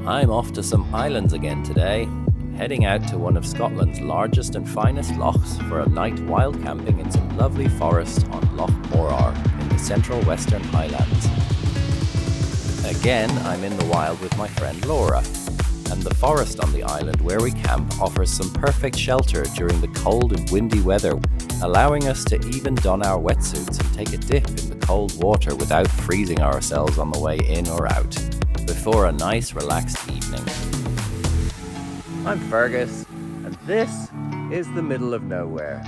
I'm off to some islands again today, heading out to one of Scotland's largest and finest lochs for a night wild camping in some lovely forest on Loch Morar in the central western highlands. Again, I'm in the wild with my friend Laura, and the forest on the island where we camp offers some perfect shelter during the cold and windy weather, allowing us to even don our wetsuits and take a dip in the cold water without freezing ourselves on the way in or out, before a nice relaxed evening. I'm Feargus, and this is the middle of nowhere.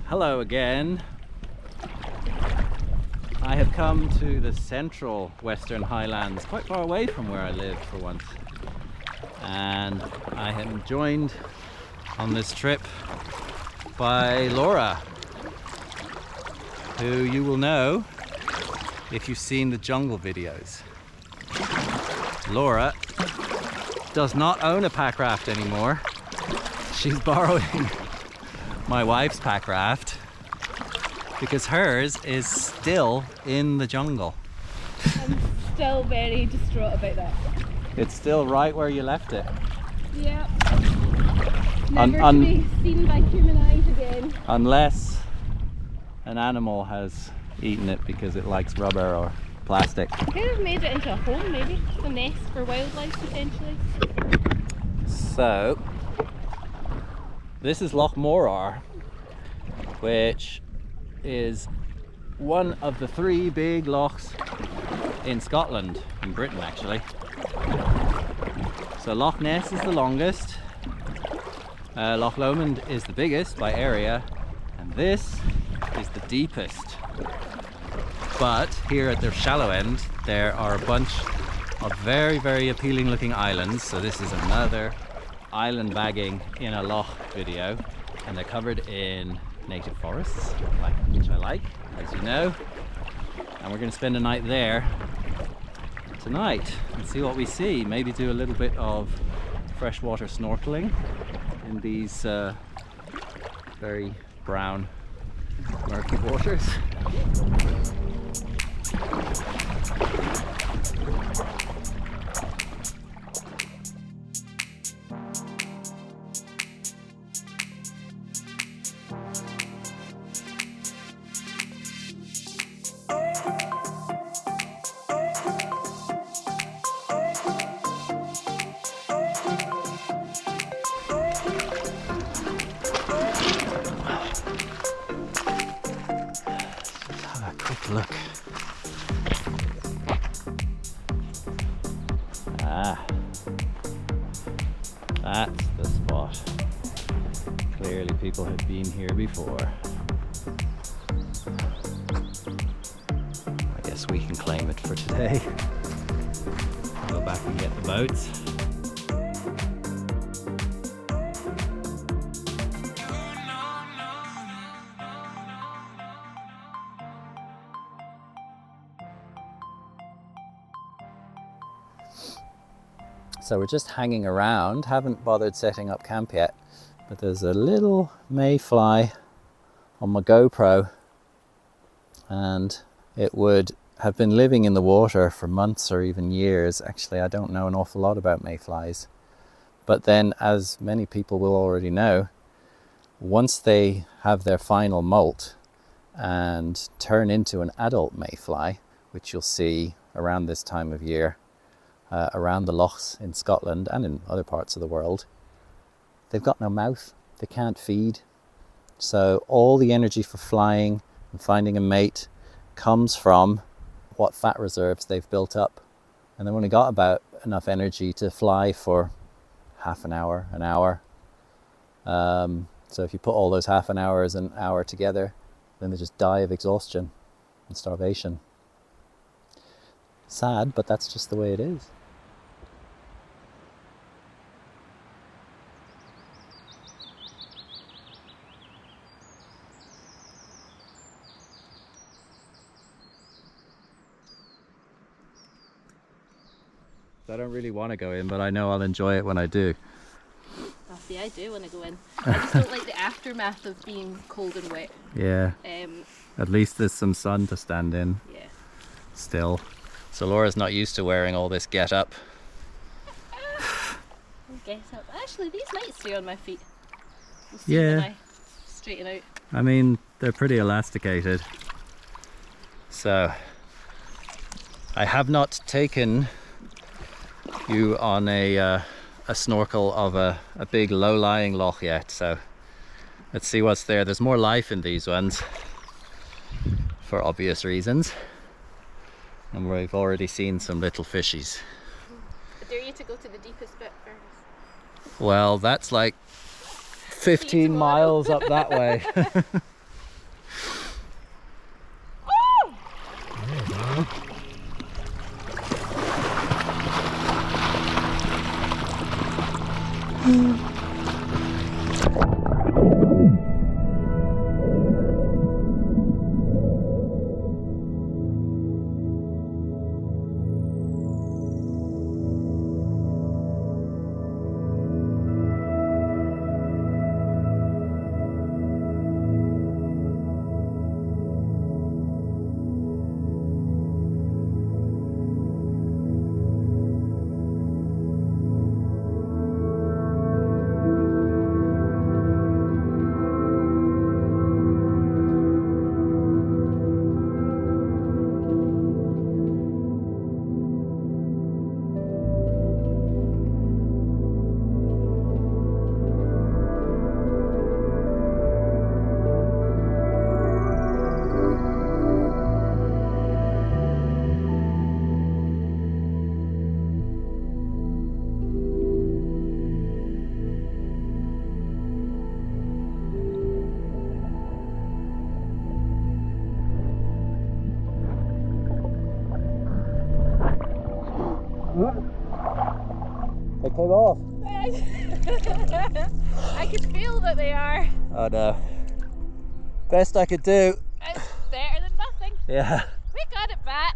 Hello again. I have come to the central western highlands, quite far away from where I live for once. And I am joined on this trip by Laura, who you will know if you've seen the jungle videos. Laura does not own a packraft anymore. She's borrowing my wife's packraft because hers is still in the jungle. I'm still very distraught about that. It's still right where you left it. Yeah. Never to be seen by human eyes again. Unless an animal has eaten it because it likes rubber or plastic. Could have made it into a home, maybe. Just a nest for wildlife, potentially. So, this is Loch Morar, which is one of the three big lochs in Scotland, in Britain actually. So Loch Ness is the longest, Loch Lomond is the biggest by area, and this is the deepest. But here at the shallow end there are a bunch of very appealing looking islands. So this is another island bagging in a loch video, and they're covered in native forests, which I like, as you know. And we're going to spend a night there tonight and see what we see. Maybe do a little bit of freshwater snorkeling in these very brown, murky waters. Look. That's the spot. Clearly people have been here before. I guess we can claim it for today. Go back and get the boats. So we're just hanging around, haven't bothered setting up camp yet, but there's a little mayfly on my GoPro, and it would have been living in the water for months or even years. Actually, I don't know an awful lot about mayflies, but then, as many people will already know, once they have their final molt and turn into an adult mayfly, which you'll see around this time of year, around the lochs in Scotland and in other parts of the world, they've got no mouth, they can't feed. So all the energy for flying and finding a mate comes from what fat reserves they've built up. And they've only got about enough energy to fly for half an hour, an hour. So if you put all those half an hours and hour together, then they just die of exhaustion and starvation. Sad, but that's just the way it is. I don't really want to go in, but I know I'll enjoy it when I do. See, I do want to go in. I just don't like the aftermath of being cold and wet. Yeah. At least there's some sun to stand in. Yeah. Still. So Laura's not used to wearing all this get up. Get up. Actually, these might stay on my feet. We'll see Yeah. when I straighten out. I mean, they're pretty elasticated. So I have not taken you on a snorkel of a big low-lying loch yet, so let's see what's there. There's more life in these ones for obvious reasons, and we've already seen some little fishies. I dare you to go to the deepest bit first. Well, that's like 15 miles up that way. They came off. I could feel that they are. Oh no. Best I could do. It's better than nothing. Yeah. We got it back.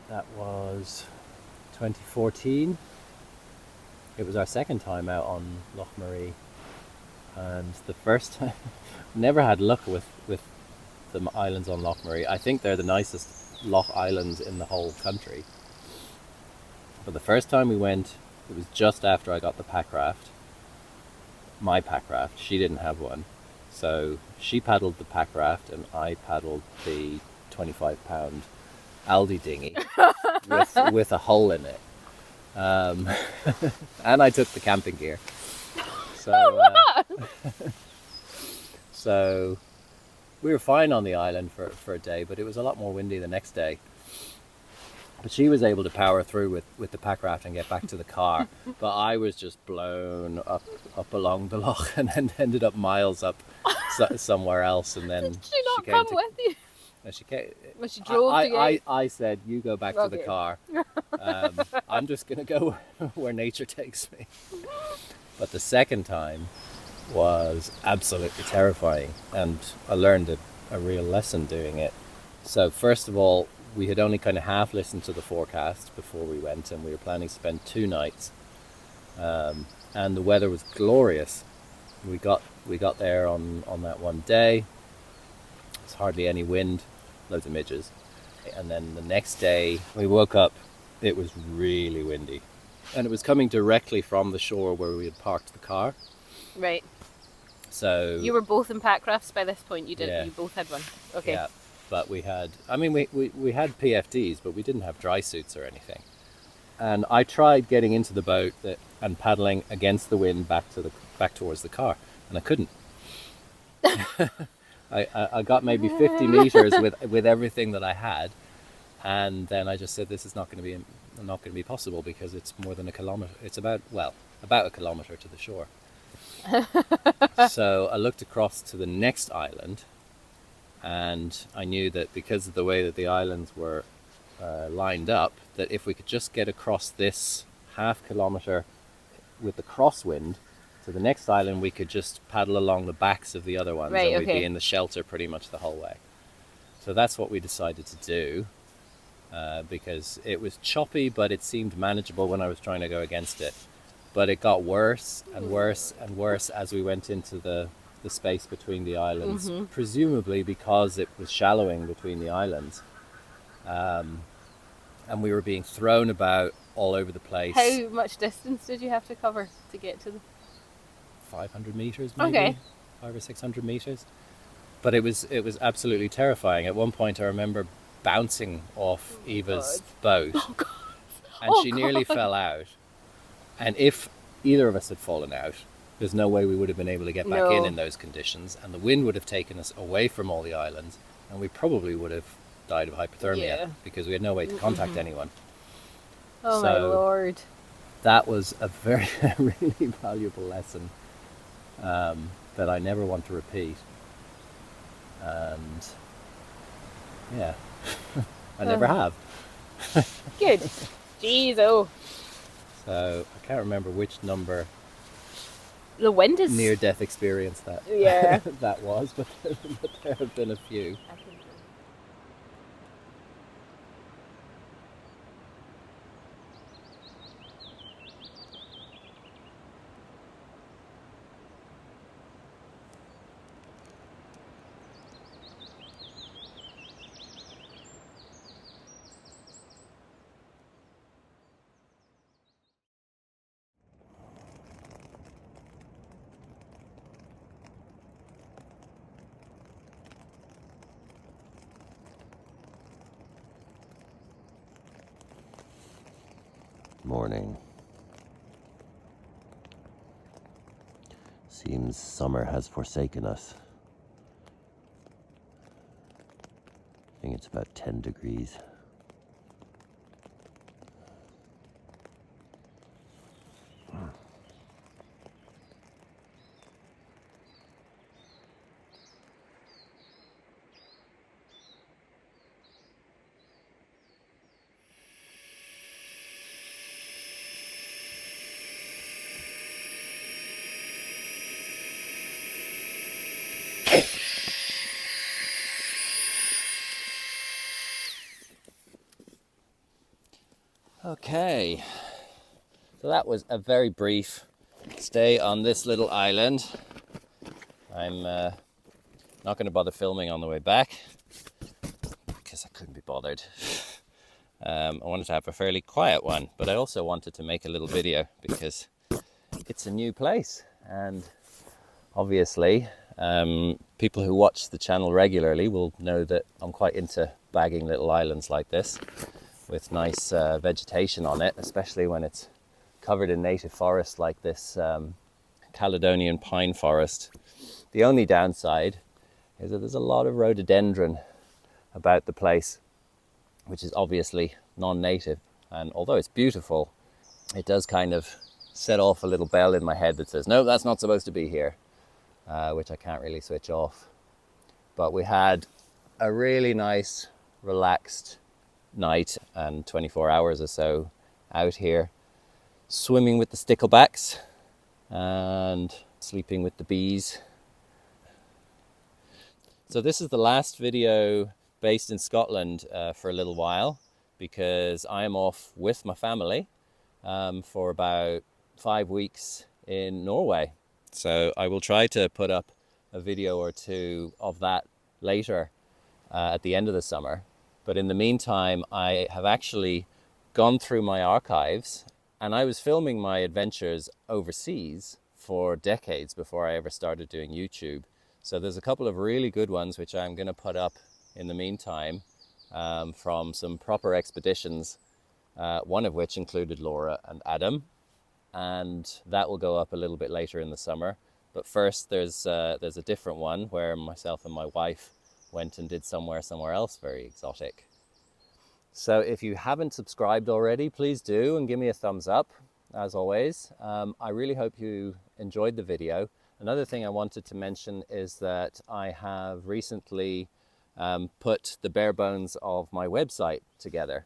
That was 2014. It was our second time out on Loch Morar, and the first time never had luck with the islands on Loch Morar. I think they're the nicest loch islands in the whole country. But the first time we went, it was just after I got the packraft. My packraft. She didn't have one, so she paddled the packraft and I paddled the 25-pound Aldi dinghy with a hole in it, and I took the camping gear. So, so we were fine on the island for a day, but it was a lot more windy the next day. But she was able to power through with the packraft and get back to the car. But I was just blown up along the loch and then ended up miles up somewhere else. And then Did she not come with you? She came. Well, she drove to you. I said, you go back to the car. I'm just going to go where nature takes me. But the second time was absolutely terrifying, and I learned a real lesson doing it. So first of all, we had only kind of half listened to the forecast before we went, and we were planning to spend 2 nights. And the weather was glorious. We got there on that one day. There's hardly any wind, loads of midges. And then the next day we woke up, it was really windy. And it was coming directly from the shore where we had parked the car. Right. So you were both in packrafts by this point. You did. Yeah. You both had one. Okay. Yeah, but we had. I mean, we had PFDs, but we didn't have dry suits or anything. And I tried getting into the boat and paddling against the wind back towards the car, and I couldn't. I got maybe 50 meters with everything that I had, and then I just said, this is not going to be possible, because it's more than a kilometer. It's about a kilometer to the shore. So I looked across to the next island, and I knew that because of the way that the islands were lined up that if we could just get across this half-kilometre with the crosswind to the next island, we could just paddle along the backs of the other ones, Right, and we'd okay. be in the shelter pretty much the whole way. So that's what we decided to do, because it was choppy, but it seemed manageable when I was trying to go against it. But it got worse and worse and worse as we went into the space between the islands, presumably because it was shallowing between the islands. And we were being thrown about all over the place. How much distance did you have to cover to get to the... 500 meters maybe. Okay. 500 or 600 meters. But it was absolutely terrifying. At one point I remember bouncing off Eva's boat, and she nearly fell out. And if either of us had fallen out, there's no way we would have been able to get back in those conditions, and the wind would have taken us away from all the islands, and we probably would have died of hypothermia because we had no way to contact anyone. Oh my lord. That was a very really valuable lesson that I never want to repeat. And yeah, I never have. Good. Jeez, oh. So I can't remember which number The wind is... near-death experience that Yeah. that was, but there have been a few. Morning. Seems summer has forsaken us. I think it's about 10 degrees. Okay, so that was a very brief stay on this little island. I'm not going to bother filming on the way back because I couldn't be bothered. I wanted to have a fairly quiet one, but I also wanted to make a little video because it's a new place, and obviously people who watch the channel regularly will know that I'm quite into bagging little islands like this with nice vegetation on it, especially when it's covered in native forest like this Caledonian pine forest. The only downside is that there's a lot of rhododendron about the place, which is obviously non-native, and although it's beautiful, it does kind of set off a little bell in my head that says, no, that's not supposed to be here, which I can't really switch off. But we had a really nice, relaxed night and 24 hours or so out here, swimming with the sticklebacks and sleeping with the bees. So this is the last video based in Scotland for a little while, because I am off with my family for about 5 weeks in Norway. So I will try to put up a video or two of that later at the end of the summer. But in the meantime, I have actually gone through my archives, and I was filming my adventures overseas for decades before I ever started doing YouTube. So there's a couple of really good ones which I'm going to put up in the meantime from some proper expeditions, one of which included Laura and Adam, and that will go up a little bit later in the summer. But first there's a different one where myself and my wife went and did somewhere else very exotic. So if you haven't subscribed already, please do, and give me a thumbs up, as always. I really hope you enjoyed the video. Another thing I wanted to mention is that I have recently put the bare bones of my website together.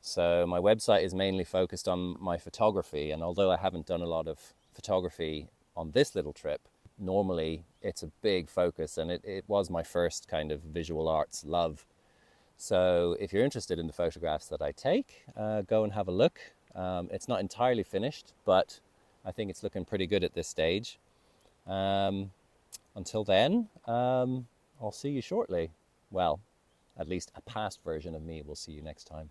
So my website is mainly focused on my photography, and although I haven't done a lot of photography on this little trip, normally it's a big focus, and it was my first kind of visual arts love. So if you're interested in the photographs that I take, go and have a look. It's not entirely finished, but I think it's looking pretty good at this stage. Until then, I'll see you shortly. Well, at least a past version of me will see you next time.